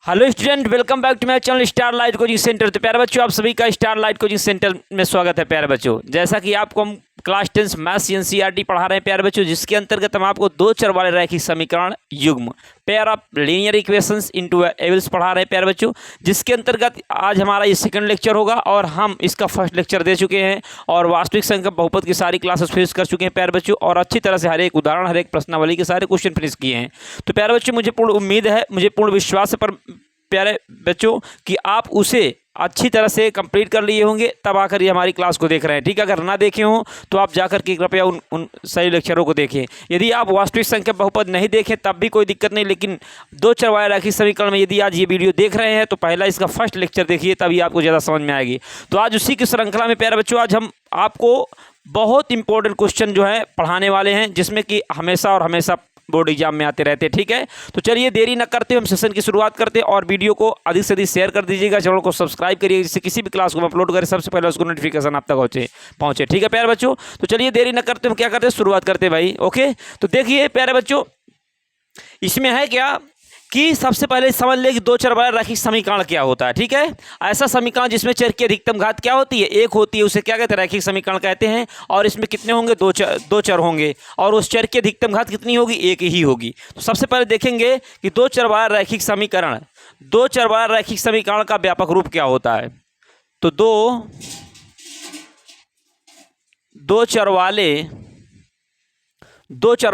Hello student, welcome back to my channel Star Light coaching centre. तो प्यारे बच्चों, आप सभी का स्टार लाइट कोचिंग सेंटर में स्वागत है। प्यारे बच्चों, जैसा कि आपको हम क्लास 10 मैथ्स एनसीईआरटी पढ़ा रहे हैं प्यारे बच्चों, जिसके अंतर्गत हम आपको दो चर वाले रैखिक समीकरण युग्म pair of linear equations in two एबल्स पढ़ा रहे हैं प्यारे बच्चों, जिसके अंतर्गत आज हमारा ये सेकंड लेक्चर होगा और हम इसका फर्स्ट लेक्चर दे चुके हैं और वास्तविक संख्या बहुपद की सारी क्लासेस फिनिश कर चुके हैं प्यारे बच्चों, और अच्छी तरह से हर एक उदाहरण, हर एक प्रश्नावली के सारे क्वेश्चन फिनिश किए हैं। तो प्यारे बच्चों, मुझे पूर्ण उम्मीद है, मुझे पूर्ण विश्वास है पर प्यारे बच्चों कि आप उसे अच्छी तरह से कंप्लीट कर लिए होंगे, तब आकर ये हमारी क्लास को देख रहे हैं। ठीक है, अगर ना देखे हों तो आप जाकर के कृपया उन सही लेक्चरों को देखें। यदि आप वास्तविक संख्या बहुपद नहीं देखें तब भी कोई दिक्कत नहीं, लेकिन दो चर वाले रैखिक समीकरण में यदि आज ये वीडियो देख रहे हैं तो पहला इसका फर्स्ट लेक्चर देखिए, तभी आपको ज़्यादा समझ में आएगी। तो आज उसी की श्रृंखला में प्यारे बच्चों, आज हम आपको बहुत इंपॉर्टेंट क्वेश्चन जो है पढ़ाने वाले हैं, जिसमें कि हमेशा और हमेशा बोर्ड एग्जाम में आते रहते हैं। ठीक है, तो चलिए देरी न करते हम सेशन की शुरुआत करते हैं, और वीडियो को अधिक से अधिक शेयर कर दीजिएगा, चैनल को सब्सक्राइब करिए, जिससे किसी भी क्लास को हम अपलोड करें सबसे पहले उसको नोटिफिकेशन आप तक पहुंचे। ठीक है प्यारे बच्चों, तो चलिए देरी न करते हम क्या करते हैं, शुरुआत करते हैं भाई। ओके, तो देखिए प्यारे बच्चों, इसमें है क्या कि सबसे पहले समझ ले कि दो चर वाला रैखिक समीकरण क्या होता है। ठीक है, ऐसा समीकरण जिसमें चर की अधिकतम घात क्या होती है, एक होती है, उसे क्या कहते हैं, रैखिक समीकरण कहते हैं। और इसमें कितने होंगे, दो चर होंगे, और उस चर की अधिकतम घात कितनी होगी, एक ही होगी। तो सबसे पहले देखेंगे कि दो चर वाला रैखिक समीकरण का व्यापक रूप क्या होता है। तो दो चर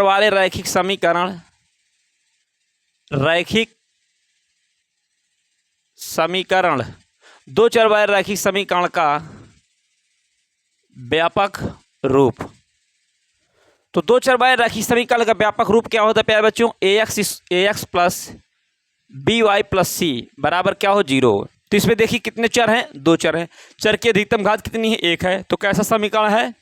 वाले रैखिक समीकरण दो चर वाले रैखिक समीकरण का व्यापक रूप। तो दो चर वाले रैखिक समीकरण का व्यापक रूप क्या होता है प्यारे बच्चों, ax प्लस by प्लस सी बराबर क्या हो, 0। तो इसमें देखिए कितने चर हैं, दो चर हैं, चर की अधिकतम घात कितनी है, एक है। तो कैसा समीकरण है,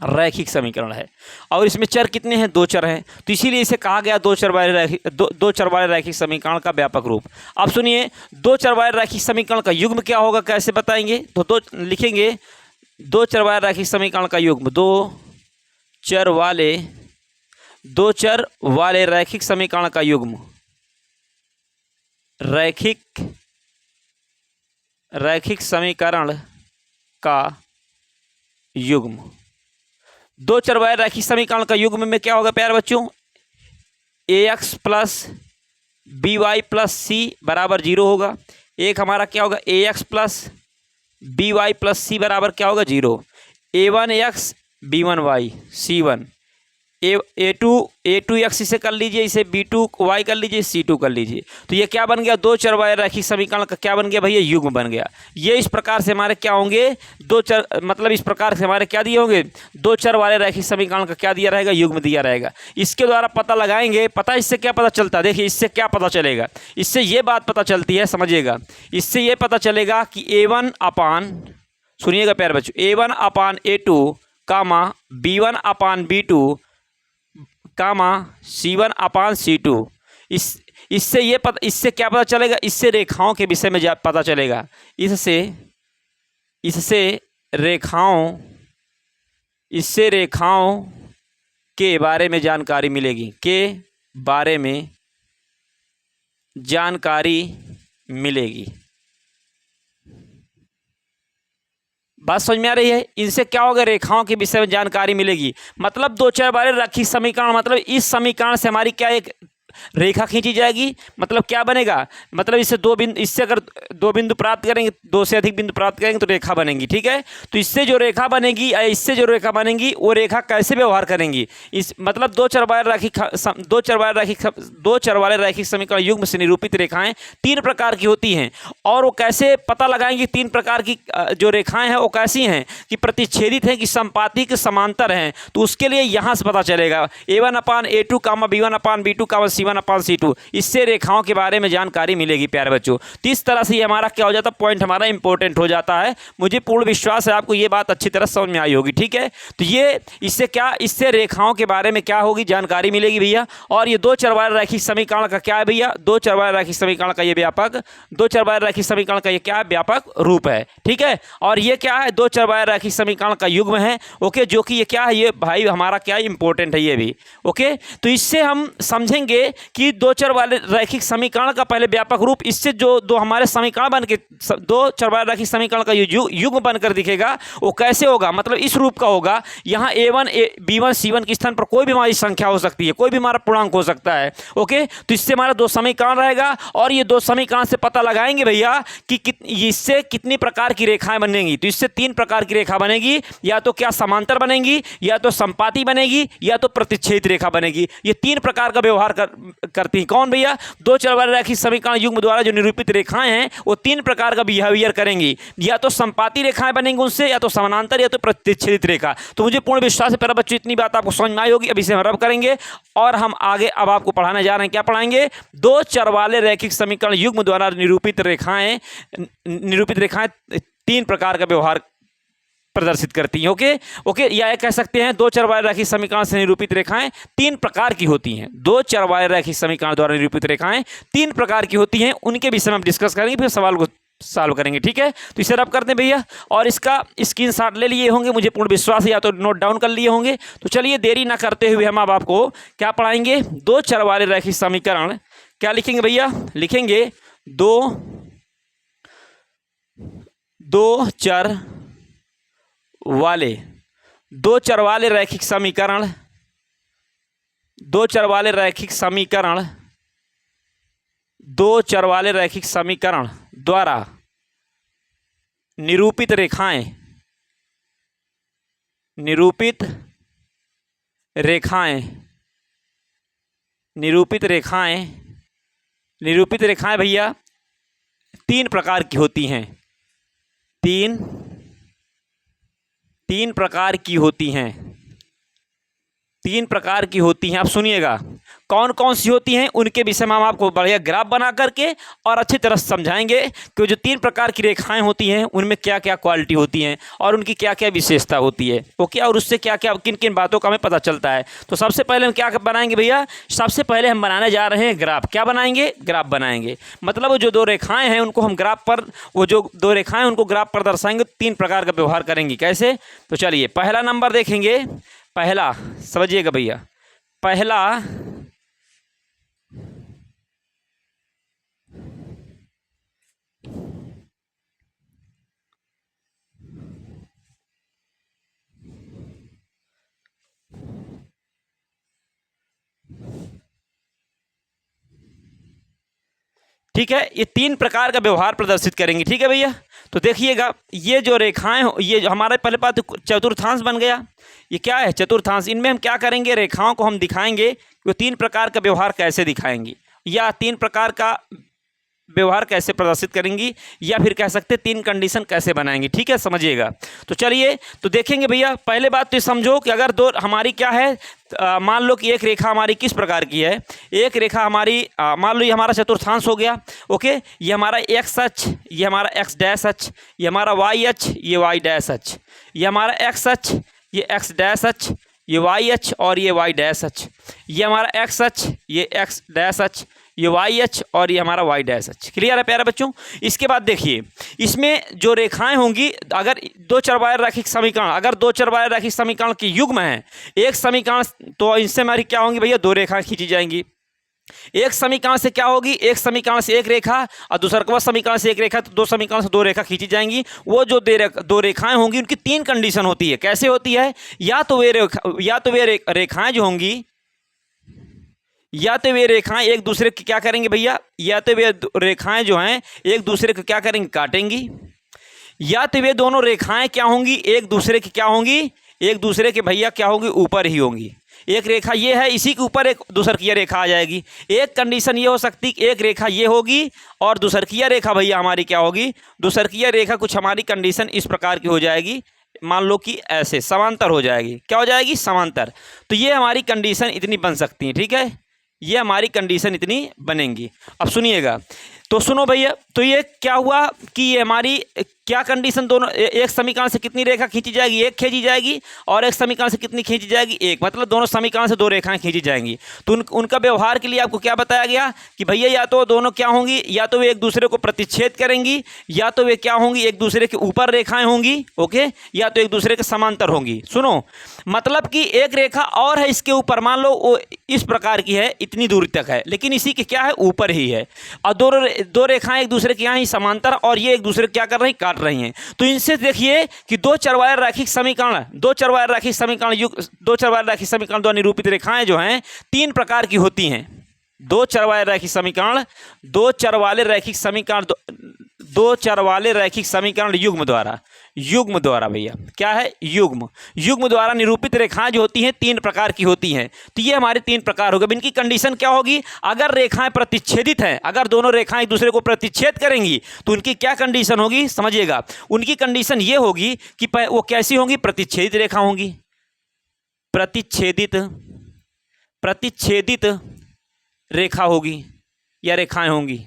रैखिक समीकरण है। और इसमें चर कितने हैं, दो चर हैं, तो इसीलिए इसे कहा गया दो चर वाले रैखिक समीकरण का व्यापक रूप। अब सुनिए, दो चर वाले रैखिक समीकरण का युग्म क्या होगा, कैसे बताएंगे, तो लिखेंगे दो चर वाले रैखिक समीकरण का युग्म, दो चर वाले रैखिक समीकरण का युग्म, रैखिक समीकरण का युग्म। दो चर वाले रैखिक समीकरण का युग्म में क्या होगा प्यारे बच्चों, ax प्लस by प्लस सी बराबर 0 होगा। एक हमारा क्या होगा, ax प्लस by प्लस सी बराबर क्या होगा, 0। a1x b1y c1, a2x इसे कर लीजिए, इसे b2y कर लीजिए, c2 कर लीजिए। तो ये क्या बन गया, दो चर वाले रैखिक समीकरण का क्या बन गया भैया, युग्म बन गया। ये इस प्रकार से हमारे क्या होंगे, दो चर, मतलब इस प्रकार से हमारे क्या दिए होंगे, दो चर वाले रैखिक समीकरण का क्या दिया रहेगा, युग्म दिया रहेगा। इसके द्वारा पता लगाएंगे, पता इससे क्या पता चलता है, देखिए इससे क्या पता चलेगा, इससे ये बात पता चलती है, समझिएगा, इससे ये पता चलेगा कि a1 अपान, सुनिएगा प्यारे बच्चों, a1 अपान a2 कामा b1 अपान b2 कामा c1 अपान c2। इससे क्या पता चलेगा, इससे रेखाओं के विषय में पता चलेगा, इससे रेखाओं के बारे में जानकारी मिलेगी, बात समझ में आ रही है। इनसे क्या होगा, रेखाओं के विषय में जानकारी मिलेगी। मतलब दो चर वाले रैखिक समीकरण, मतलब इस समीकरण से हमारी क्या एक रेखा खींची जाएगी। मतलब क्या बनेगा, मतलब इससे अगर दो बिंदु प्राप्त करेंगे, दो से अधिक बिंदु प्राप्त करेंगे तो रेखा बनेगी। ठीक है, तो इससे जो रेखा बनेगी या इससे जो रेखा बनेगी, वो रेखा कैसे व्यवहार करेंगी, इस मतलब दो चर वाले रैखिक समीकरण युग्म से निरूपित रेखाएं तीन प्रकार की होती हैं। और वो कैसे पता लगाएंगी, तीन प्रकार की जो रेखाएं हैं वो कैसी हैं, कि प्रतिच्छेदित हैं, कि संपाती के समांतर हैं। तो उसके लिए यहाँ से पता चलेगा, a1 अपान a2 कामा b1 अपान b2 कामा c1 अपान c2, इससे रेखाओं के बारे में जानकारी मिलेगी प्यारे बच्चों। तो इस तरह से ये हमारा क्या हो जाता है, पॉइंट हमारा इंपॉर्टेंट हो जाता है। मुझे पूर्ण विश्वास है आपको ये बात अच्छी तरह समझ में आई होगी। ठीक है, तो ये इससे रेखाओं के बारे में क्या होगी, जानकारी मिलेगी भैया। और ये दो चर वाले रैखिक समीकरण का क्या है भैया, दो चर वाले रैखिक समीकरण का ये व्यापक, दो चर वाले रैखिक समीकरण का ये क्या है, व्यापक रूप है। ठीक है, और ये क्या है, दो चर वाले रैखिक समीकरण का युग्म है। ओके, जो कि ये क्या है, ये भाई हमारा क्या इंपॉर्टेंट है ये भी। ओके, तो इससे हम समझेंगे कि दो चर वाले रैखिक समीकरण का पहले व्यापक रूप, इससे जो दो हमारे समीकरण बन के दो चर वाले रैखिक समीकरण का युग्म बनकर दिखेगा वो कैसे होगा, मतलब इस रूप का होगा। यहाँ a1 b1 c1 के स्थान पर कोई भी हमारी संख्या हो सकती है, कोई भी हमारा पूर्णांक हो सकता है। ओके, तो इससे हमारा दो समीकरण रहेगा और ये दो समीकरण से पता लगाएंगे भैया कि इससे कितनी प्रकार की रेखाएं बनेंगी। तो इससे तीन प्रकार की रेखा बनेगी, या तो क्या समांतर बनेगी, या तो संपाती बनेगी, या तो प्रतिच्छेद रेखा बनेगी। ये तीन प्रकार का व्यवहार करती हैं। कौन भैया? दो चर वाले रैखिक समीकरण युग्म द्वारा जो निरूपित रेखाएं हैं वो तीन प्रकार का बिहेवियर करेंगी, या तो संपाती रेखाएं बनेंगी उनसे, या तो समानांतर, या तो प्रतिच्छेदित रेखा। तो मुझे पूर्ण विश्वास है प्यारे बच्चों इतनी बात आपको समझ में आई होगी। अभी से हम रब करेंगे और हम आगे अब आपको पढ़ाने जा रहे हैं। क्या पढ़ाएंगे? दो चर वाले रैखिक समीकरण युग्म द्वारा निरूपित रेखाएं तीन प्रकार का व्यवहार प्रदर्शित करती हैं। ओके, या कह सकते हैं दो चर वाले रैखिक समीकरण से निरूपित रेखाएं तीन प्रकार की होती हैं। दो चर वाले रैखिक समीकरण द्वारा निरूपित रेखाएं तीन प्रकार की होती हैं, उनके विषय में हम डिस्कस करेंगे, फिर सवाल को सॉल्व करेंगे। ठीक है, तो इसे रब करते हैं भैया, और इसका स्क्रीनशॉट ले लिए होंगे, मुझे पूर्ण विश्वास है, या तो नोट डाउन कर लिए होंगे। तो चलिए देरी ना करते हुए हम अब आपको क्या पढ़ाएंगे? दो चर वाले रैखिक समीकरण क्या लिखेंगे भैया? लिखेंगे दो चर वाले रैखिक समीकरण द्वारा निरूपित रेखाएं भैया तीन प्रकार की होती हैं। तीन प्रकार की होती हैं। आप सुनिएगा कौन कौन सी होती हैं, उनके विषय में हम आपको बढ़िया ग्राफ बना करके और अच्छी तरह समझाएंगे कि जो तीन प्रकार की रेखाएं होती हैं उनमें क्या क्या क्वालिटी होती हैं और उनकी क्या क्या विशेषता होती है। ओके, और उससे क्या क्या किन किन बातों का हमें पता चलता है। तो सबसे पहले हम क्या बनाएंगे भैया? सबसे पहले हम बनाने जा रहे हैं ग्राफ। क्या बनाएंगे? ग्राफ बनाएंगे। मतलब जो दो रेखाएं हैं उनको हम ग्राफ पर, वो जो दो रेखाएं उनको ग्राफ पर दर्शाएंगे, तीन प्रकार का व्यवहार करेंगे। कैसे? तो चलिए पहला नंबर देखेंगे। पहला समझिएगा भैया, पहला ठीक है, ये तीन प्रकार का व्यवहार प्रदर्शित करेंगे। ठीक है भैया, तो देखिएगा ये जो रेखाएं, ये हमारे पहले बात चतुर्थांश बन गया। ये क्या है? चतुर्थांश। इनमें हम क्या करेंगे? रेखाओं को हम दिखाएंगे कि वो तीन प्रकार का व्यवहार कैसे दिखाएंगी, या तीन प्रकार का व्यवहार कैसे प्रदर्शित करेंगी, या फिर कह सकते हैं तीन कंडीशन कैसे बनाएंगे। ठीक है, समझिएगा। तो चलिए तो देखेंगे भैया। पहले बात तो समझो कि अगर दो हमारी क्या है, मान लो कि एक रेखा हमारी किस प्रकार की है। एक रेखा हमारी मान लो ये हमारा चतुर्थांश हो गया। ओके, ये हमारा एक्स अक्ष, ये हमारा एक्स डैश अक्ष, ये हमारा वाई अक्ष, ये वाई डैश अक्ष, ये हमारा एक्स अक्ष, ये एक्स डैश अक्ष, ये वाई अक्ष और ये वाई डैश अक्ष, ये हमारा एक्स अक्ष, ये एक्स डैश अक्ष, ये वाई अक्ष और ये हमारा वाई डैश अक्ष। क्लियर है प्यारे बच्चों? इसके बाद देखिए इसमें जो रेखाएं होंगी, अगर दो चर वाले रैखिक समीकरण, अगर दो चर वाले रैखिक समीकरण की युग्म है एक समीकरण, तो इनसे हमारी क्या होंगी भैया? दो रेखाएं खींची जाएंगी। एक समीकरण से क्या होगी? एक समीकरण से एक रेखा, और दूसरा समीकरण से एक रेखा, तो दो समीकरण से दो रेखा खींची जाएंगी। वो जो दो रेखाएं होंगी उनकी तीन कंडीशन होती है। कैसे होती है? या तो वे रेखाएं जो होंगी, या तो वे रेखाएं एक दूसरे की क्या करेंगे भैया? या तो वे रेखाएं जो हैं एक दूसरे को क्या करेंगी? काटेंगी। या तो वे दोनों रेखाएं क्या होंगी? एक दूसरे की क्या होंगी? एक दूसरे के भैया क्या होंगी? ऊपर ही होंगी। एक रेखा ये है, इसी के ऊपर एक दूसर की रेखा आ जाएगी। एक कंडीशन ये हो सकती कि एक रेखा ये होगी और दूसर की रेखा भैया हमारी क्या होगी? दूसर की रेखा कुछ हमारी कंडीशन इस प्रकार की हो जाएगी, मान लो कि ऐसे समांतर हो जाएगी। क्या हो जाएगी? समांतर। तो ये हमारी कंडीशन इतनी बन सकती है। ठीक है, ये हमारी कंडीशन इतनी बनेंगी। अब सुनिएगा, तो सुनो भैया, तो ये क्या हुआ कि ये हमारी क्या कंडीशन, दोनों एक समीकरण से कितनी रेखा खींची जाएगी, एक खींची जाएगी, और एक समीकरण से कितनी खींची जाएगी, एक, मतलब दोनों समीकरण से दो रेखाएं खींची जाएंगी। तो उनका व्यवहार के लिए आपको क्या बताया गया कि भैया या तो दोनों क्या होंगी, या तो वे एक दूसरे को प्रतिच्छेद करेंगी, या तो वे क्या होंगी, एक दूसरे के ऊपर रेखाएं होंगी, ओके, या तो एक दूसरे के समांतर होंगी। सुनो, मतलब कि एक रेखा और है इसके ऊपर, मान लो वो इस प्रकार की है, इतनी दूरी तक है, लेकिन इसी के क्या है, ऊपर ही है, और दो रेखाएं एक दूसरे के यहाँ ही समांतर, और ये एक दूसरे क्या कर रही, काट रही हैं। तो इनसे देखिए कि दो चरवाया रैखिक समीकरण, दो चरवाया रैखिक समीकरण द्वारा निरूपित रेखाएं जो हैं तीन प्रकार की होती हैं। दो चरवाले रैखिक समीकरण युग्म द्वारा भैया क्या है, युग्म द्वारा निरूपित रेखाएं जो होती हैं तीन प्रकार की होती हैं। तो ये हमारे तीन प्रकार हो गए। इनकी कंडीशन क्या होगी, अगर रेखाएं प्रतिच्छेदित हैं, अगर दोनों रेखाएं एक दूसरे को प्रतिच्छेद करेंगी तो उनकी क्या कंडीशन होगी, समझिएगा। उनकी कंडीशन ये होगी कि वो कैसी होंगी, प्रतिच्छेदित रेखा होंगी, प्रतिच्छेदित रेखा होगी या रेखाएं होंगी,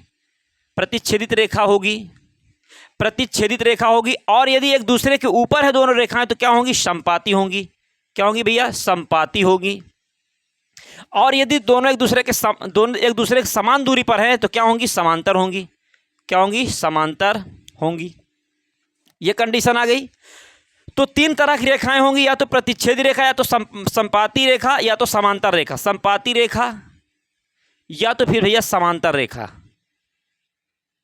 प्रतिच्छेदित रेखा होगी। और यदि एक दूसरे के ऊपर है दोनों रेखाएं तो क्या होंगी, समपाती होंगी। क्या होंगी भैया, समपाती होगी। और यदि दोनों एक दूसरे के समान दूरी पर हैं तो क्या होंगी, समांतर होंगी। क्या होंगी, समांतर होंगी। ये कंडीशन आ गई। तो तीन तरह की रेखाएं होंगी, या तो प्रतिच्छेदी रेखा, या तो समपाती रेखा, या तो समांतर रेखा। समपाती रेखा या तो फिर भैया समांतर रेखा।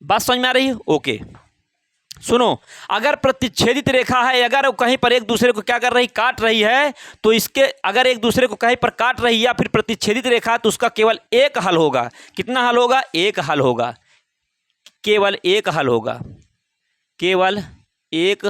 बात समझ में आ रही है, ओके। सुनो, अगर प्रतिच्छेदित रेखा है, अगर वो कहीं पर एक दूसरे को क्या कर रही, काट रही है, तो इसके अगर एक दूसरे को कहीं पर काट रही है या फिर प्रतिच्छेदित रेखा, तो उसका केवल एक हल होगा। कितना हल होगा, एक हल होगा, केवल एक हल होगा, केवल एक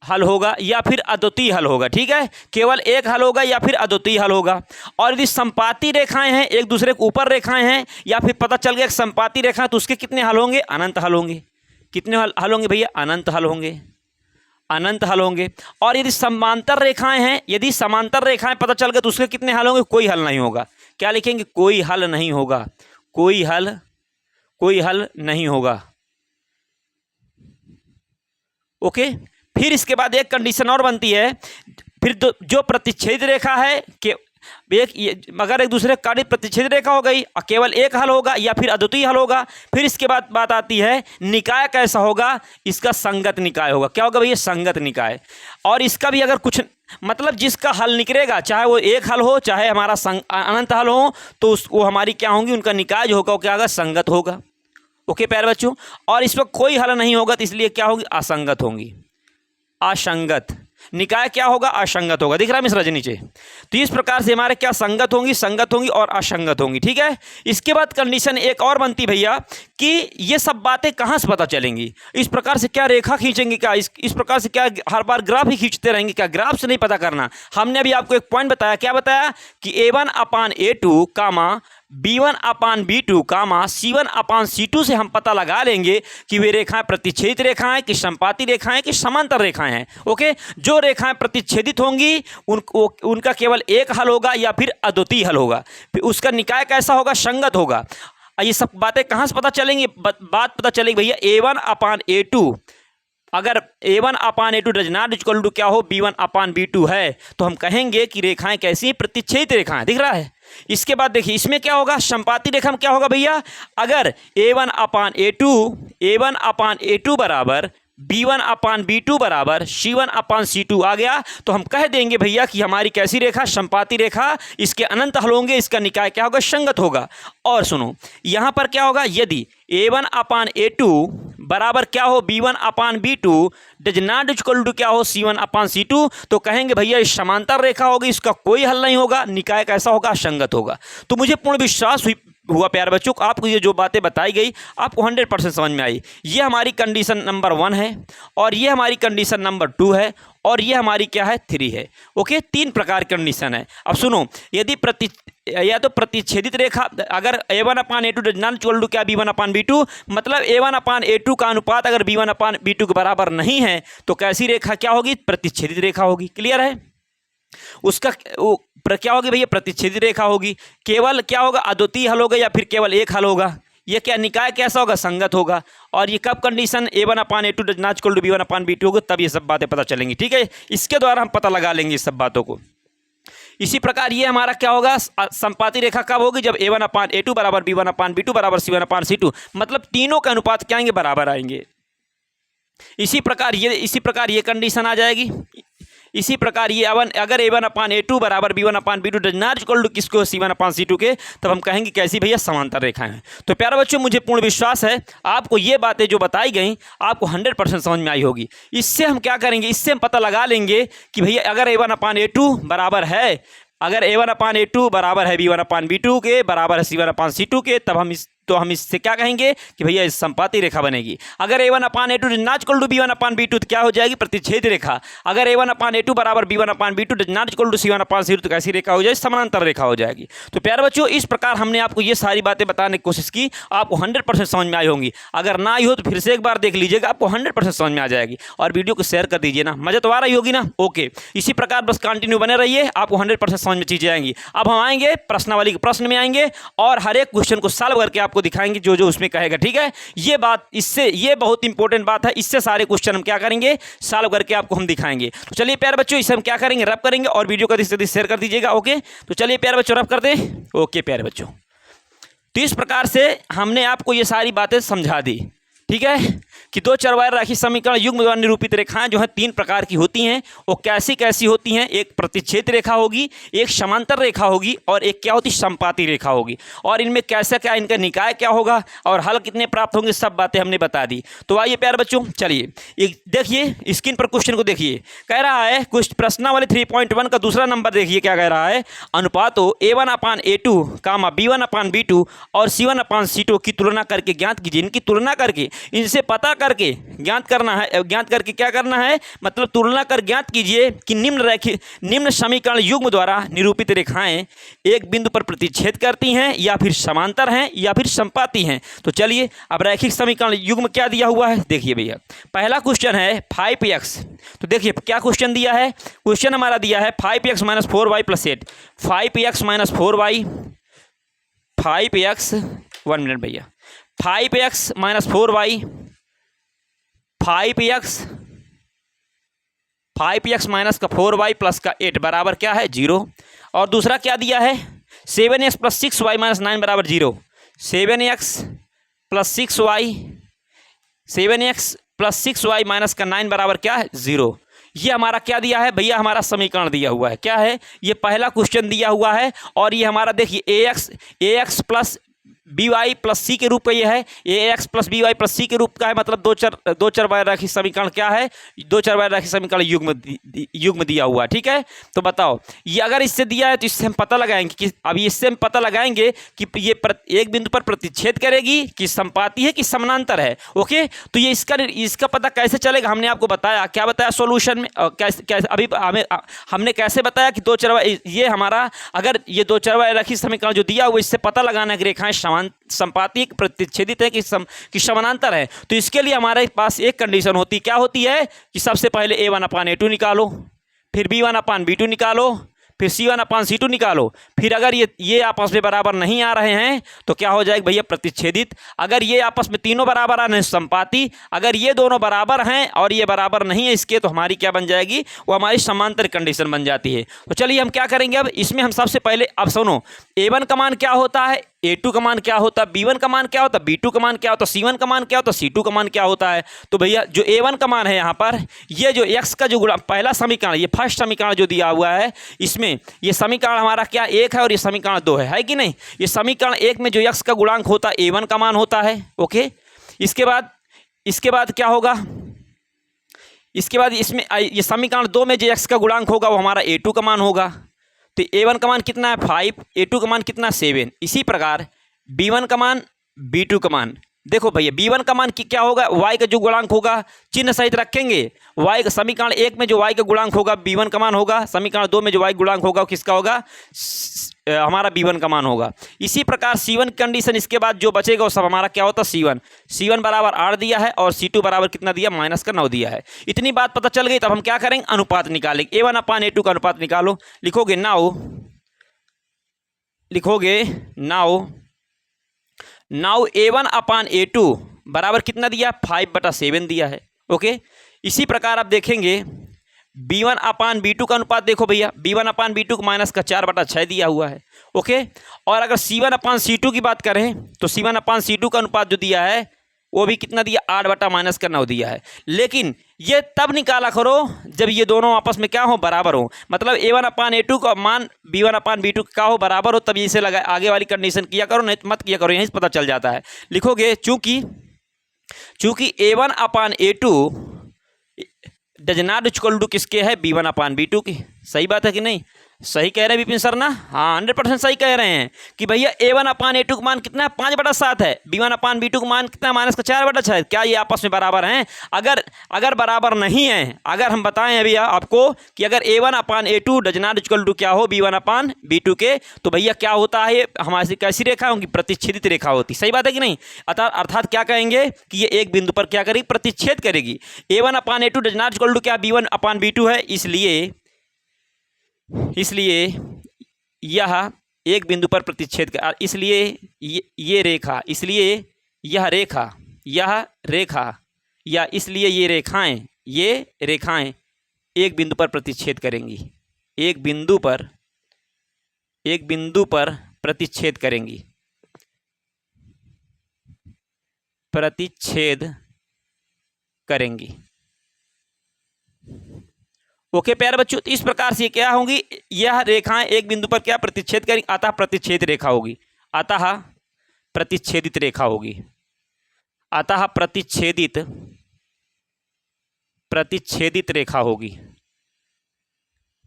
हल होगा, या फिर अद्वितीय हल होगा। ठीक है, केवल एक हल होगा या फिर अद्वितीय हल होगा। और यदि समपाती रेखाएं हैं, एक दूसरे के ऊपर रेखाएं हैं, या फिर पता चल गया समपाती रेखा, तो उसके कितने हल होंगे, अनंत हल होंगे। कितने हल होंगे भैया, अनंत हल होंगे, अनंत हल होंगे। और यदि समांतर रेखाएं हैं, यदि समांतर रेखाएं पता चल गया तो उसके कितने हल होंगे, कोई हल नहीं होगा। क्या लिखेंगे, कोई हल नहीं होगा, कोई हल नहीं होगा, ओके। फिर इसके बाद एक कंडीशन और बनती है, फिर जो प्रतिच्छेद रेखा है कि अगर एक दूसरे का प्रतिच्छेद रेखा हो गई, केवल एक हल होगा या फिर अद्वितीय हल होगा। फिर इसके बाद बात आती है निकाय कैसा होगा, इसका संगत निकाय होगा। क्या होगा भैया, संगत निकाय। और इसका भी अगर कुछ मतलब जिसका हल निकलेगा, चाहे वो एक हल हो चाहे हमारा अनंत हल हो, तो वो हमारी क्या होंगी, उनका निकाय जो होगा वो क्या होगा, संगत होगा, ओके प्यारे बच्चों। और इस वक्त कोई हल नहीं होगा तो इसलिए क्या होगी, असंगत होंगी, असंगत। निकाय क्या होगा, असंगत होगा। दिख रहा है मिश्रा जी नीचे। तो इस प्रकार से हमारे क्या संगत होंगी, संगत होंगी और असंगत होंगी। ठीक है, इसके बाद कंडीशन एक और बनती भैया कि ये सब बातें कहाँ से पता चलेंगी। इस प्रकार से क्या रेखा खींचेंगे, क्या इस प्रकार से क्या हर बार ग्राफ ही खींचते रहेंगे, क्या ग्राफ से नहीं पता करना। हमने अभी आपको एक पॉइंट बताया, क्या बताया कि A1/A2 कामा B1/B2 कामा C1/C2 से हम पता लगा लेंगे कि वे रेखाएं प्रतिच्छेदित रेखाएं कि समपाती रेखाएं कि समांतर रेखाएं हैं, ओके। जो रेखाएं प्रतिच्छेदित होंगी उनका केवल एक हल होगा या फिर अद्वितीय हल होगा। फिर उसका निकाय कैसा होगा, संगत होगा। ये सब बातें कहाँ से पता चलेंगी, बात पता चलेगी भैया A1/A2। अगर A1/A2 does not equal to क्या हो, B1/B2 है, तो हम कहेंगे कि रेखाएं कैसी, प्रतिच्छेदित रेखाएं। दिख रहा है। इसके बाद देखिए इसमें क्या होगा, समपाती रेखा में क्या होगा भैया, अगर A1/A2 बराबर B1/B2 बराबर C1/C2 आ गया, तो हम कह देंगे भैया कि हमारी कैसी रेखा, समपाती रेखा। इसके अनंत हल होंगे, इसका निकाय क्या होगा, संगत होगा। और सुनो, यहां पर क्या होगा, यदि A1/A2 बराबर क्या हो, B1/B2 does not equal to क्या हो, C1/C2, तो कहेंगे भैया इस समांतर रेखा होगी, इसका कोई हल नहीं होगा, निकाय कैसा होगा, संगत होगा। तो मुझे पूर्ण विश्वास हुआ प्यारे बच्चों, आपको ये जो बातें बताई गई आपको 100% समझ में आई। ये हमारी कंडीशन नंबर 1 है, और ये हमारी कंडीशन नंबर 2 है, और ये हमारी क्या है, 3 है, ओके। 3 प्रकार की कंडीशन है। अब सुनो, यदि या तो प्रतिच्छेदित रेखा, अगर A1/A2 does not equal to क्या, B1/B2, मतलब A1/A2 का अनुपात अगर B1/B2 के बराबर नहीं है, तो कैसी रेखा क्या होगी, प्रतिच्छेदित रेखा होगी। क्लियर है। उसका क्या होगी भैया, प्रतिच्छेदित रेखा होगी। केवल क्या होगा, अद्वितीय हल होगा या फिर केवल एक हल होगा, ये क्या निकाय कैसा होगा, संगत होगा। और ये कब condition A1/A2 does not equal to B1/B2 होगा, तब ये सब बातें पता चलेंगी। ठीक है, इसके द्वारा हम पता लगा लेंगे इस सब बातों को। इसी प्रकार ये हमारा क्या होगा, संपाती रेखा कब होगी, जब A1/A2 बराबर B1/B2 बराबर C1/C2, मतलब तीनों के अनुपात क्या आएंगे, बराबर आएंगे। इसी प्रकार ये कंडीशन आ जाएगी। इसी प्रकार ये अगर A1/A2 बराबर B1/B2 does not equal to किसको, C1/C2 के, तब हम कहेंगे कैसी भैया, समांतर रेखाएं हैं। तो प्यारे बच्चों, मुझे पूर्ण विश्वास है आपको ये बातें जो बताई गई आपको 100% समझ में आई होगी। इससे हम क्या करेंगे, इससे हम पता लगा लेंगे कि भैया अगर A1/A2 बराबर है, अगर A1/A2 बराबर है B1/B2 के, बराबर है C1/C2 के, तब हम इससे क्या कहेंगे कि भैया इस संपाती रेखा बनेगी। अगर A1/A2 does not equal to B1/B2 तो क्या हो जाएगी, प्रतिच्छेद रेखा। अगर A1/A2 बराबर B1/B2 does not equal to C1/C2 तो कैसी रेखा हो जाएगी, समानांतर रेखा हो जाएगी। तो प्यारे बच्चों, इस प्रकार हमने आपको ये सारी बातें बताने की कोशिश की, आपको 100% समझ में आई होंगी। अगर ना आई हो तो फिर से एक बार देख लीजिएगा, आपको 100% समझ में आ जाएगी। और वीडियो को शेयर कर दीजिए ना, मजा तो आ रही होगी ना। ओके, इसी प्रकार बस कंटिन्यू बने रहिए, आपको 100% समझ में चीजें आएंगी। अब हम आएंगे प्रश्नावली के प्रश्न में आएंगे और हर एक क्वेश्चन को सॉल्व करके आपको दिखाएंगे जो जो उसमें कहेगा। ठीक है, ये बात, इससे ये बहुत इंपॉर्टेंट बात है, इससे सारे क्वेश्चन हम क्या करेंगे, सॉल्व करके आपको हम दिखाएंगे। तो चलिए प्यारे बच्चों, इसे हम क्या करेंगे, रब करेंगे और वीडियो को अधिक से शेयर कर दीजिएगा। ओके, तो चलिए प्यारे बच्चों रब कर दे। ओके प्यारे बच्चों, तो इस प्रकार से हमने आपको ये सारी बातें समझा दी। ठीक है, कि दो चरवाहे रैखिक समीकरण युग्म द्वारा निरूपित रेखाएं जो है 3 प्रकार की होती हैं। वो कैसी कैसी होती हैं, एक प्रतिच्छेद रेखा होगी, एक समांतर रेखा होगी और एक क्या होती, संपाती रेखा होगी। और इनमें कैसे क्या, इनका निकाय क्या होगा और हल कितने प्राप्त होंगे, सब बातें हमने बता दी। तो आइए प्यारे बच्चों, चलिए एक देखिए स्क्रीन पर क्वेश्चन को देखिए। कह रहा है कुछ प्रश्नावली 3.1 का दूसरा नंबर देखिए, क्या कह रहा है, अनुपातों A1/A2, B1/B2 और C1/C2 की तुलना करके ज्ञात कीजिए। इनकी तुलना करके, इनसे पता करके ज्ञात करना है। ज्ञात करके क्या करना है, मतलब तुलना कर ज्ञात कीजिए कि निम्न समीकरण युग्म द्वारा निरूपित रेखाएं एक बिंदु पर प्रतिच्छेद करती हैं या फिर समांतर हैं या फिर संपाती हैं। तो चलिए अब रैखिक समीकरण युग्म क्या दिया हुआ है, देखिए भैया। पहला क्वेश्चन है 5x। तो देखिए क्या क्वेश्चन दिया है, क्वेश्चन हमारा दिया है 5x - 4y + 8। 5x - 4y, 5x 1 minute भैया, 5x - 4y, 5x माइनस का 4y प्लस का 8 बराबर क्या है, 0। और दूसरा क्या दिया है, 7x + 6y - 9 बराबर 0। 7x + 6y, 7x + 6y - का 9 बराबर क्या है, 0। ये हमारा क्या दिया है भैया, हमारा समीकरण दिया हुआ है। क्या है, ये पहला क्वेश्चन दिया हुआ है। और ये हमारा देखिए ax + by + c के रूप का ये है, ax + by + c के रूप का है। मतलब दो चरवाहे रैखिक समीकरण क्या है, दो चरवाहे रैखिक समीकरण युग्म दिया हुआ है। ठीक है, तो बताओ ये अगर इससे दिया है तो इससे हम पता लगाएंगे कि, अब इससे हम पता लगाएंगे कि ये एक बिंदु पर प्रतिच्छेद करेगी कि संपाती है कि समानांतर है। ओके, तो ये इसका पता कैसे चलेगा, हमने आपको बताया, क्या बताया सॉल्यूशन में, कैसे अभी हमने कैसे बताया कि दो चरवाहे, ये हमारा अगर ये दो चरवाहे रैखिक समीकरण जो दिया हुआ इससे पता लगाना है कि रेखाएं संपाती प्रतिच्छेदित है कि समानांतर है। तो इसके लिए हमारे पास एक कंडीशन होती, क्या होती है कि सबसे पहले A1/A2 निकालो, फिर B1/B2 निकालो, फिर C1/C2 निकालो। फिर अगर ये आपस में बराबर नहीं आ रहे हैं तो क्या हो जाएगा भैया, प्रतिच्छेदित। अगर ये आपस में तीनों बराबर आ रहे हैं, संपाती। अगर ये दोनों बराबर हैं और ये बराबर नहीं है इसके, तो हमारी क्या बन जाएगी, वो हमारी समांतर कंडीशन बन जाती है। तो चलिए हम क्या करेंगे, अब इसमें हम सबसे पहले, अब सुनो, A1 का मान क्या होता है, A2 का मान क्या होता है, B1 का मान क्या होता है, B2 का मान क्या होता है, C1 का मान क्या होता है, C2 का मान क्या होता है। तो भैया जो A1 का मान है यहाँ पर, ये जो x का जो गुणा, पहला समीकरण, ये फर्स्ट समीकरण जो दिया हुआ है, इसमें ये समीकरण हमारा क्या 1 है और ये समीकरण 2 है कि नहीं। ये समीकरण 1 में जो x का गुणांक होता है A1 का मान होता है। ओके, इसके बाद क्या होगा, इसके बाद इसमें ये समीकरण 2 में जो x का गुणांक होगा वो हमारा A2 का मान होगा। तो A1 का मान कितना है 5, A2 का मान कितना 7। इसी प्रकार B1 का मान, B2 का मान, देखो भैया B1 का मान क्या होगा, y का जो गुणांक होगा चिन्ह सहित रखेंगे। y का समीकरण 1 में जो y का गुणांक होगा B1 का मान होगा, समीकरण 2 में जो y गुणांक होगा वो किसका होगा, हमारा B1 का मान होगा। इसी प्रकार C1 कंडीशन, इसके बाद जो बचेगा वो सब हमारा क्या होता है, C1 बराबर 8 दिया है और C2 बराबर कितना दिया, -9 दिया है। इतनी बात पता चल गई, तब हम क्या करेंगे, अनुपात निकालेंगे। A1/A2 का अनुपात निकालो, लिखोगे नाउ नाउ A1/A2 बराबर कितना दिया, 5/7 दिया है। ओके, इसी प्रकार आप देखेंगे B1/B2 का अनुपात देखो भैया, B1/B2 को माइनस का 4/6 दिया हुआ है। ओके, और अगर C1/C2 की बात करें तो C1/C2 का अनुपात जो दिया है वो भी कितना दिया, 8/-9 दिया है। लेकिन ये तब निकाला करो जब ये दोनों आपस में क्या हो, बराबर हो। मतलब A1/A2 का मान B1/B2 का हो, बराबर हो, तब इसे लगा आगे वाली कंडीशन किया करो, नहीं मत किया करो, यहीं से पता चल जाता है। लिखोगे चूंकि A1/A2 does not equal to किसके है, B1/B2 की। सही बात है कि नहीं, सही कह रहे हैं विपिन सर ना, हाँ 100% सही कह रहे हैं कि भैया A1/A2 का मान कितना है, 5/7 है। B1/B2 का मान कितना, माइनस का 4/6। क्या ये आपस में बराबर हैं? अगर बराबर नहीं है, अगर हम बताएं भैया आपको कि अगर A1/A2 does not equal to क्या हो, B1/B2 के, तो भैया क्या होता है, ये हमारी कैसी रेखा होगी, प्रतिच्छेदित रेखा होती। सही बात है कि नहीं। अर्थात क्या कहेंगे कि ये एक बिंदु पर क्या करेगी, प्रतिच्छेद करेगी। A1/A2 does not equal to क्या, B1/B2 है, इसलिए यह एक बिंदु पर प्रतिच्छेद कर, इसलिए ये रेखा, इसलिए यह रेखा या इसलिए ये रेखाएं एक बिंदु पर प्रतिच्छेद करेंगी, एक बिंदु पर प्रतिच्छेद करेंगी। ओके प्यारे बच्चों, तो इस प्रकार से क्या होंगी, यह रेखाएं एक बिंदु पर क्या प्रतिच्छेद करेंगी, अतः प्रतिच्छेदित रेखा होगी, अतः प्रतिच्छेदित रेखा होगी, अतः प्रतिच्छेदित रेखा होगी,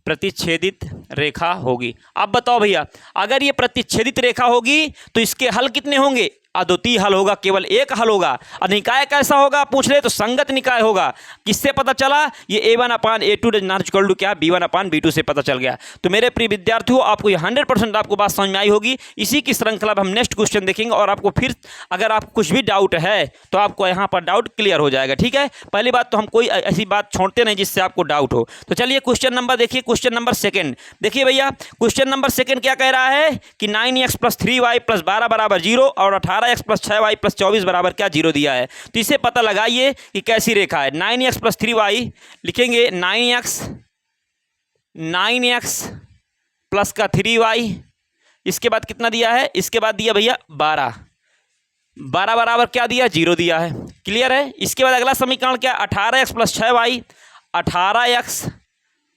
प्रतिच्छेदित रेखा होगी। अब बताओ भैया, अगर ये प्रतिच्छेदित रेखा होगी तो इसके हल कितने होंगे, अद्वितीय हल होगा, केवल एक हल होगा। और निकाय कैसा होगा पूछ ले तो संगत निकाय होगा। किससे पता चला, ये A1/A2 does not equal to क्या, B1/B2 से पता चल गया। तो मेरे प्रिय विद्यार्थियों, आपको ये 100% आपको बात समझ में आई होगी। इसी की श्रृंखला में हम नेक्स्ट क्वेश्चन देखेंगे और आपको फिर अगर आपको कुछ भी डाउट है तो आपको यहाँ पर डाउट क्लियर हो जाएगा। ठीक है, पहली बात तो हम कोई ऐसी बात छोड़ते नहीं जिससे आपको डाउट हो। तो चलिए क्वेश्चन नंबर देखिए, क्वेश्चन नंबर सेकंड देखिए भैया। क्वेश्चन नंबर सेकंड क्या कह रहा है कि 9x + 3y + 12 बराबर 0 और 18x + 6y + 24 बराबर क्या 0 दिया है। तो इसे पता लगाइए कि कैसी रेखा है। 9x + 3y लिखेंगे, 9x प्लस का 3y, इसके बाद कितना दिया है, इसके बाद दिया भैया 12 बराबर क्या दिया, 0 दिया है। क्लियर है। इसके बाद अगला समीकरण क्या, 18x + 6y, 18x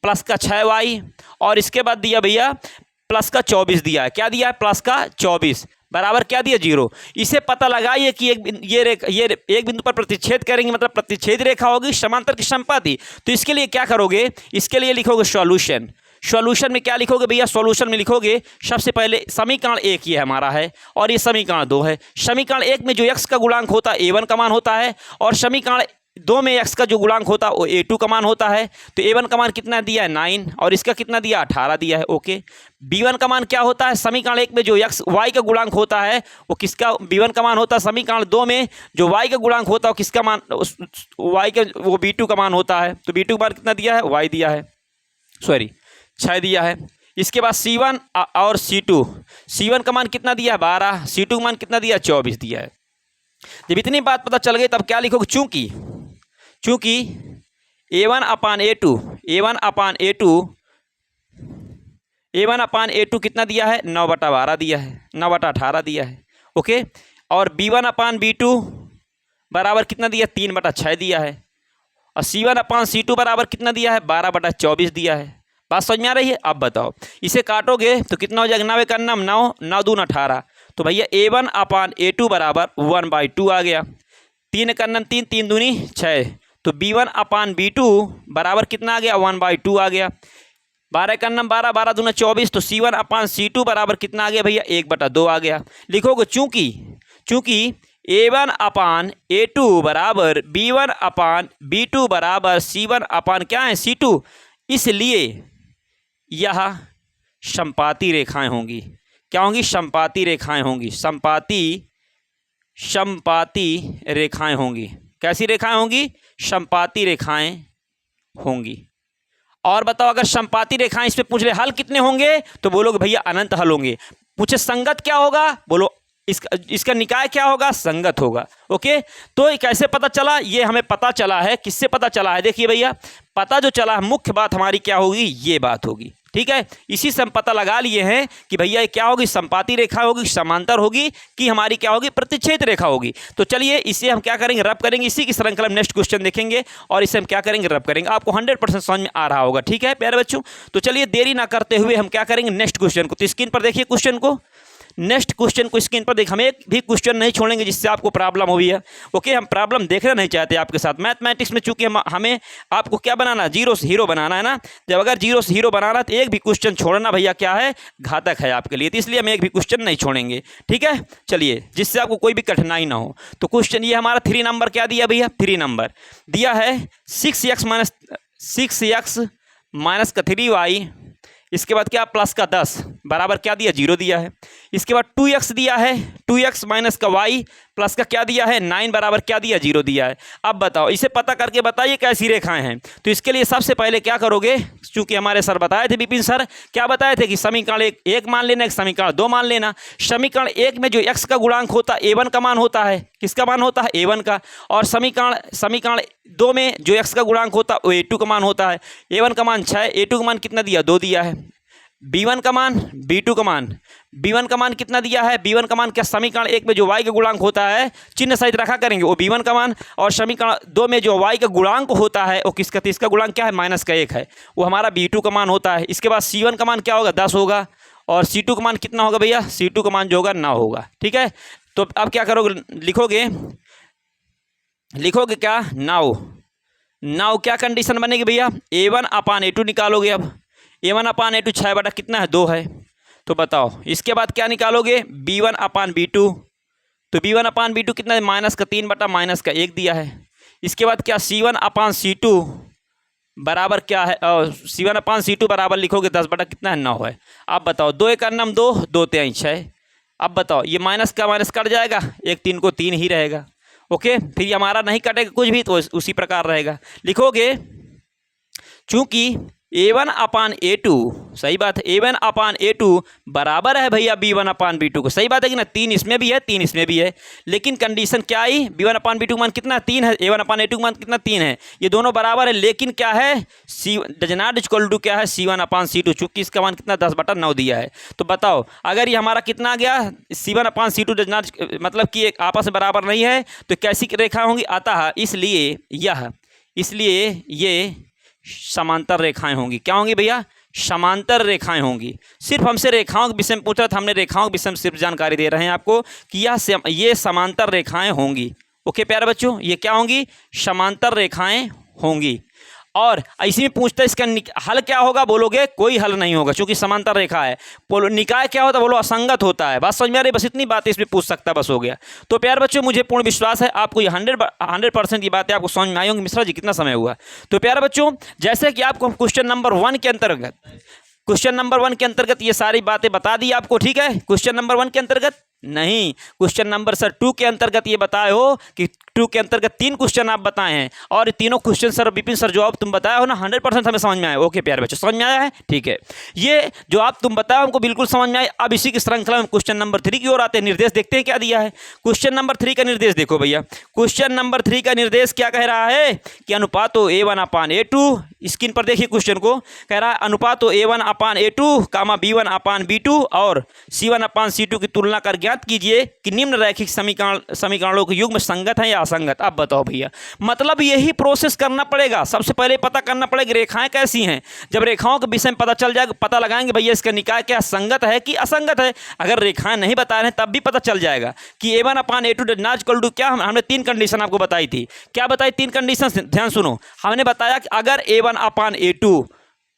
प्लस का 6y और इसके बाद दिया भैया प्लस का 24 दिया है। क्या दिया है, प्लस का 24 बराबर क्या दिया, 0। इसे पता लगाइए कि ये एक बिंदु पर प्रतिच्छेद करेंगे, मतलब प्रतिच्छेद रेखा होगी, समांतर की समपाती। तो इसके लिए क्या करोगे, इसके लिए लिखोगे सॉल्यूशन में क्या लिखोगे भैया, सॉल्यूशन में लिखोगे सबसे पहले समीकरण 1 ये हमारा है और ये समीकरण 2 है। समीकरण 1 में जो x का गुणांक होता है A1 का मान होता है और समीकरण 2 में x का जो गुणांक होता है वो A2 का मान होता है। तो A1 का मान कितना दिया है, 9 और इसका कितना दिया, 18 दिया है। ओके, B1 का मान क्या होता है, समीकरण 1 में जो y का गुणांक होता है वो किसका, B1 का मान होता है। समीकरण 2 में जो y का गुणांक होता है किसका मान, y का वो B2 का मान होता है। तो B2 का मान कितना दिया है, y दिया है, 6 दिया है। इसके बाद C1 और C1 का मान कितना दिया है, 12, C2 का मान कितना दिया, 24 दिया है। जब इतनी बात पता चल गई तब क्या लिखोगे, चूंकि A1/A2 कितना दिया है, 9/12 दिया है, 9/18 दिया है। ओके, और B1/B2 बराबर कितना दिया, 3/6 दिया है और C1/C2 बराबर कितना दिया है, 12/24 दिया है। बात समझ में आ रही है। अब बताओ, इसे काटोगे तो कितना हो जाएगा, 9 का 9 दूना 18। तो भैया A1/A2 बराबर 1/2 आ गया, 3 का 3, 3 दूनी 6। तो B1/B2 बराबर कितना आ गया, 1/2 आ गया। 12 का 12, 12 दूना 24। तो C1/C2 बराबर कितना आ गया भैया, 1/2 आ गया। लिखोगे चूंकि A1/A2 बराबर B1/B2 बराबर C1/ क्या है, C2, इसलिए यह समपाती रेखाएं होंगी। क्या होंगी, समपाती रेखाएं होंगी, समपाती रेखाएं होंगी। कैसी रेखाएं होंगी, समपाती रेखाएं होंगी। और बताओ, अगर समपाती रेखाएं इस पे पूछ ले हल कितने होंगे तो बोलोगे भैया अनंत हल होंगे। पूछे संगत क्या होगा, बोलो इसका निकाय क्या होगा, संगत होगा। ओके, तो ये कैसे पता चला, ये हमें पता चला है, किससे पता चला है, देखिए भैया पता जो चला है, मुख्य बात हमारी क्या होगी, ये बात होगी। ठीक है, इसी से हम पता लगा लिए हैं कि भैया ये क्या होगी, संपाती रेखा होगी, समांतर होगी, कि हमारी क्या होगी, प्रतिच्छेद रेखा होगी। तो चलिए इसे हम क्या करेंगे, रब करेंगे। इसी की श्रृंखला में नेक्स्ट क्वेश्चन देखेंगे और इसे हम क्या करेंगे, रब करेंगे। आपको 100% समझ में आ रहा होगा। ठीक है प्यारे बच्चों, तो चलिए देरी ना करते हुए हम क्या करेंगे, नेक्स्ट क्वेश्चन को। तो स्क्रीन पर देखिए क्वेश्चन को, नेक्स्ट क्वेश्चन को स्क्रीन पर देख। हम एक भी क्वेश्चन नहीं छोड़ेंगे जिससे आपको प्रॉब्लम हुई है। ओके, हम प्रॉब्लम देखना नहीं चाहते आपके साथ। मैथमेटिक्स में चूंकि हमें आपको क्या बनाना, जीरो से हीरो बनाना है ना। जब अगर जीरो से हीरो बनाना तो एक भी क्वेश्चन छोड़ना भैया क्या है, घातक है आपके लिए। तो इसलिए हम एक भी क्वेश्चन नहीं छोड़ेंगे। ठीक है, चलिए, जिससे आपको कोई भी कठिनाई ना हो। तो क्वेश्चन ये हमारा 3 नंबर क्या दिया भैया, 3 नंबर दिया है 6x माइनस का 3y, इसके बाद क्या प्लस का 10 बराबर क्या दिया, 0 दिया है। इसके बाद 2x दिया है, 2x माइनस का y प्लस का क्या दिया है, 9 बराबर क्या दिया, 0 दिया है। अब बताओ, इसे पता करके बताइए कैसी रेखाएं हैं। तो इसके लिए सबसे पहले क्या करोगे, चूंकि हमारे सर बताए थे, विपिन सर क्या बताए थे कि समीकरण एक मान लेना, एक समीकरण 2 मान लेना। समीकरण 1 में जो x का गुणांक होता है a1 का मान होता है, किसका मान होता है, a1 का। और समीकरण 2 में जो x का गुणांक होता है वो a2 का मान होता है। a1 का मान 6, a2 का मान कितना दिया, 2 दिया है। b1 का मान, b2 का मान, b1 का मान कितना दिया है, b1 का मान क्या, समीकरण 1 में जो y का गुणांक होता है चिन्ह सहित रखा करेंगे, वो b1 का मान। और समीकरण 2 में जो y का गुणांक होता है वो किसका, इसका गुणांक क्या है, माइनस का 1 है, वो हमारा b2 का मान होता है। इसके बाद c1 का मान क्या होगा, 10 होगा। और c2 का मान कितना होगा भैया, c2 का मान जो होगा 9 होगा। ठीक है, तो अब क्या करोगे, लिखोगे क्या, नाउ क्या कंडीशन बनेगी भैया, a1/a2 निकालोगे। अब a1/a2 6 बटा कितना है, 2 है। तो बताओ इसके बाद क्या निकालोगे, b1/b2। तो b1/b2 कितना है, माइनस का 3 बटा माइनस का 1 दिया है। इसके बाद क्या, c1/c2 बराबर क्या है, c1/c2 बराबर लिखोगे 10 बटा कितना है, 9 है। अब बताओ 2 एक नम 2, 2 3 6। अब बताओ ये माइनस का माइनस कट जाएगा, 1 3 को 3 ही रहेगा। ओके, फिर ये हमारा नहीं कटेगा कुछ भी, तो उसी प्रकार रहेगा। लिखोगे चूंकि a1/a2, सही बात है, a1/a2 बराबर है भैया b1/b2 को। सही बात है कि ना, 3 इसमें भी है, 3 इसमें भी है। लेकिन कंडीशन क्या आई, b1/b2 मान कितना, 3 है, a1/a2 मान कितना, 3 है। ये दोनों बराबर है, लेकिन क्या है, c does not equal to क्या है, c1/c2, चूंकि इसका मान कितना 10 बटा 9 दिया है। तो बताओ अगर ये हमारा कितना आ गया, c1/c2 डज नॉट, मतलब कि एक आपस में बराबर नहीं है, तो कैसी रेखा होंगी, अतः इसलिए ये समांतर रेखाएं होंगी। क्या होंगी भैया, समांतर रेखाएं होंगी। सिर्फ हमसे रेखाओं के विषय में पूछ रहा था, हमने रेखाओं के विषय में सिर्फ जानकारी दे रहे हैं आपको कि ये समांतर रेखाएं होंगी। ओके प्यारे बच्चों, ये क्या होंगी, समांतर रेखाएं होंगी। और इसी में पूछता है इसका हल क्या होगा, बोलोगे कोई हल नहीं होगा, क्योंकि समांतर रेखा है। बोलो निकाय क्या होता है, बोलो असंगत होता है। बात समझ में आ रही, बस इतनी बात इसमें पूछ सकता, बस हो गया। तो प्यार बच्चों, मुझे पूर्ण विश्वास है आपको ये 100% ये बातें आपको समझ में आई होंगी। मिश्रा जी कितना समय हुआ। तो प्यार बच्चों, जैसे कि आपको क्वेश्चन नंबर 1 के अंतर्गत ये सारी बातें बता दी आपको। ठीक है, क्वेश्चन नंबर 1 के अंतर्गत नहीं, क्वेश्चन नंबर सर 2 के अंतर्गत ये बताए हो कि 2 के अंतर्गत 3 क्वेश्चन आप बताए हैं, और तीनों क्वेश्चन सर विपिन सर जो आप तुम बताए हो ना, 100% हमें समझ में आया। ओके प्यारे बच्चों, समझ में आया है, ठीक है। ये जो आप तुम बताए हमको बिल्कुल समझ में आया। अब इसी की श्रृंखला में क्वेश्चन नंबर 3 की ओर आते हैं। निर्देश देखते हैं क्या दिया है। क्वेश्चन नंबर 3 का निर्देश देखो भैया। क्वेश्चन नंबर 3 का निर्देश क्या कह रहा है कि अनुपातो a1/a2, स्क्रीन पर देखिए क्वेश्चन को, कह रहा है अनुपातो a1/a2, b1/b2 और c1/c2 की तुलना कर ज्ञात कीजिए कि निम्न रैखिक समीकरणों के युग्म संगत है या असंगत। अब बताओ भैया, मतलब यही प्रोसेस करना पड़ेगा। सबसे पहले पता करना पड़ेगा रेखाएं कैसी हैं। जब रेखाओं के विषय में पता चल जाएगा, पता लगाएंगे भैया इसका निकाय क्या संगत है कि असंगत है। अगर रेखाएं नहीं बता रहे हैं तब भी पता चल जाएगा कि a1/a2 does not equal to क्या, हमने 3 कंडीशन आपको बताई थी। क्या बताई 3 कंडीशन, ध्यान सुनो। हमने बताया कि अगर a1/a2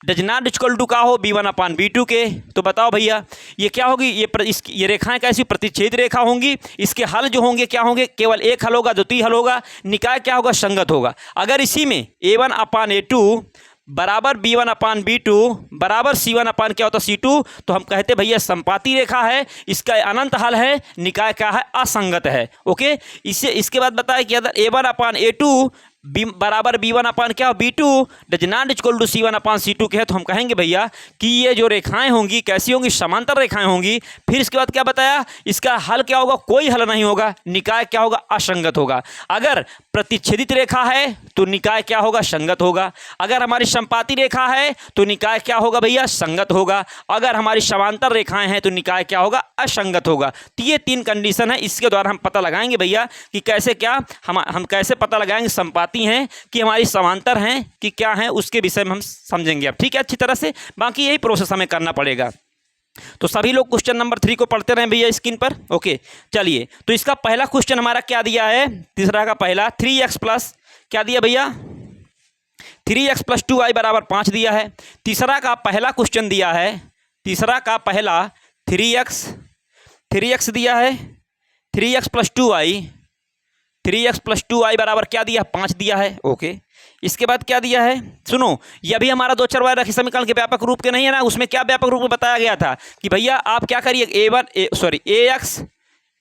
does not equal to का हो b1/b2 के, तो बताओ भैया ये क्या होगी, ये रेखाएं कैसी, प्रतिच्छेद रेखा होंगी। इसके हल जो होंगे क्या होंगे, केवल एक हल होगा, द्वितीय हल होगा। निकाय क्या होगा, संगत होगा। अगर इसी में a1/a2 बराबर b1/b2 बराबर c1/ क्या होता है, c2, तो हम कहते भैया संपाती रेखा है, इसका अनंत हल है, निकाय क्या है, असंगत है। ओके, इसके बाद बताया कि अगर a1/a2 बराबर B1 अपान क्या हो B2 does not equal to C1 upon C2 के है, तो हम कहेंगे भैया कि ये जो रेखाएं होंगी कैसी होंगी, समांतर रेखाएं होंगी। फिर इसके बाद क्या बताया, इसका हल क्या होगा, कोई हल नहीं होगा, निकाय क्या होगा, असंगत होगा। अगर प्रतिच्छेदित रेखा है तो निकाय क्या होगा, संगत होगा। अगर हमारी संपाती रेखा है तो निकाय क्या होगा भैया, संगत होगा। अगर हमारी समांतर रेखाएं हैं तो निकाय क्या होगा, असंगत होगा। तो ये 3 कंडीशन है, इसके द्वारा हम पता लगाएंगे भैया कि कैसे क्या हम कैसे पता लगाएंगे संपाती हैं कि हमारी समांतर हैं कि क्या हैं, उसके विषय में हम समझेंगे अब, ठीक है, अच्छी तरह से। बाकी यही प्रोसेस हमें करना पड़ेगा। तो सभी लोग क्वेश्चन नंबर 3 को पढ़ते रहें भैया स्क्रीन पर। ओके चलिए, तो इसका पहला क्वेश्चन हमारा क्या दिया है, तीसरा का पहला 3x प्लस क्या दिया भैया, 3x प्लस 2y बराबर 5 दिया है। तीसरा का पहला क्वेश्चन दिया है, तीसरा का पहला 3x दिया है, 3x plus 2y, 3x plus 2y बराबर क्या दिया, 5 दिया है। ओके, इसके बाद क्या दिया है, सुनो, यह भी हमारा दो चर रैखिक समीकरण के व्यापक रूप के नहीं है ना, उसमें क्या व्यापक रूप में बताया गया था कि भैया आप क्या करिए,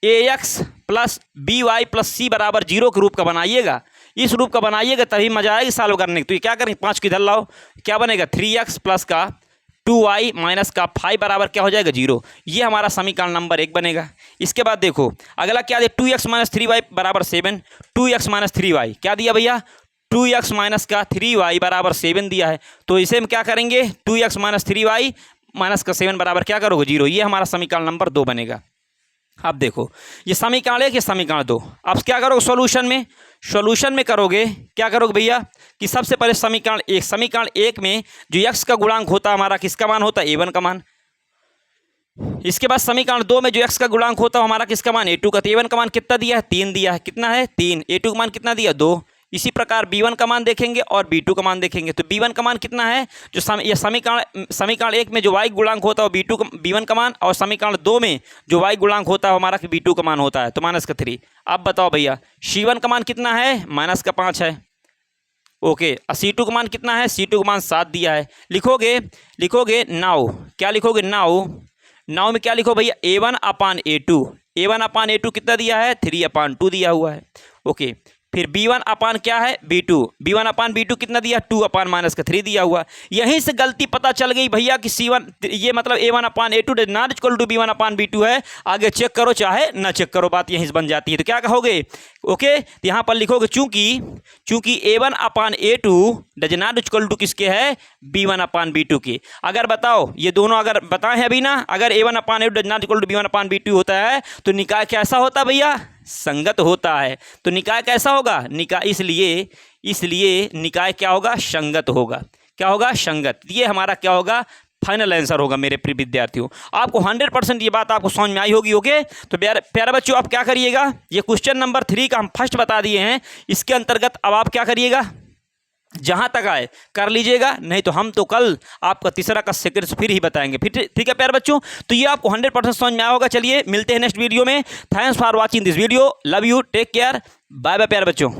ax plus by plus c बराबर 0 के रूप का बनाइएगा। इस रूप का बनाइएगा तभी मजा आएगी सॉल्व करने की। तो ये क्या करेंगे, 5 की इधर लाओ, क्या बनेगा 3x प्लस का 2y माइनस का 5 बराबर क्या हो जाएगा 0। ये हमारा समीकरण नंबर 1 बनेगा। इसके बाद देखो अगला क्या दिया, 2x माइनस 3y बराबर 7, 2x माइनस 3y क्या दिया भैया, 2x माइनस का 3y बराबर 7 दिया है। तो इसे हम क्या करेंगे, 2x माइनस 3y माइनस का 7 बराबर क्या करोगे 0। ये हमारा समीकरण नंबर 2 बनेगा। अब देखो ये समीकरण 1 ये समीकरण 2, अब क्या करोगे सॉल्यूशन में करोगे, क्या करोगे भैया कि सबसे पहले समीकरण 1 में जो x का गुणांक होता है हमारा किसका मान होता है, a1 का मान। इसके बाद समीकरण 2 में जो x का गुणांक होता है हमारा किसका मान, a2 का। तो a1 का मान कितना दिया है, 3 दिया है, कितना है 3, a2 का मान कितना दिया 2। इसी प्रकार b1 का मान देखेंगे और b2 का मान देखेंगे। तो b1 का मान कितना है, जो ये समीकरण 1 में जो y गुणांक होता है b1 का मान, और समीकरण 2 में जो y गुणांक होता है हमारा b2 का मान होता है, तो माइनस का 3। अब बताओ भैया c1 का मान कितना है, माइनस का 5 है। ओके, c2 का मान कितना है, c2 का मान 7 दिया है। लिखोगे नाउ, क्या लिखोगे नाउ में क्या लिखो भैया, a1 अपान a2 कितना दिया है, 3/2 दिया हुआ है। ओके, फिर b1 अपान क्या है, b1 अपान b2 कितना दिया, 2 अपान माइनस का 3 दिया हुआ। यहीं से गलती पता चल गई भैया कि c1 ये मतलब a1 upon a2 does not equal to b1 upon b2 है। आगे चेक करो चाहे ना चेक करो, बात यहीं से बन जाती है। तो क्या कहोगे, ओके यहाँ पर लिखोगे चूंकि a1 upon a2 does not equal to किसके है, b1 अपान b2 के। अगर बताओ ये दोनों अगर बताए हैं अभी ना, अगर a1 upon a2 does not equal to b1 upon b2 होता है तो निकाय कैसा होता है भैया, संगत होता है। तो निकाय कैसा होगा, निकाय इसलिए निकाय क्या होगा, संगत होगा। क्या होगा, संगत। ये हमारा क्या होगा, फाइनल आंसर होगा मेरे प्रिय विद्यार्थियों। आपको 100% ये बात आपको समझ में आई होगी। ओके, तो प्यारे बच्चों आप क्या करिएगा, ये क्वेश्चन नंबर 3 का हम फर्स्ट बता दिए हैं, इसके अंतर्गत अब आप क्या करिएगा, जहां तक आए कर लीजिएगा, नहीं तो हम तो कल आपका तीसरा का सेकंड फिर ही बताएंगे। फिर ठीक है प्यारे बच्चों, तो ये आपको 100% समझ में आया होगा। चलिए मिलते हैं नेक्स्ट वीडियो में। Thanks for watching this video, love you, take care, bye bye प्यारे बच्चों।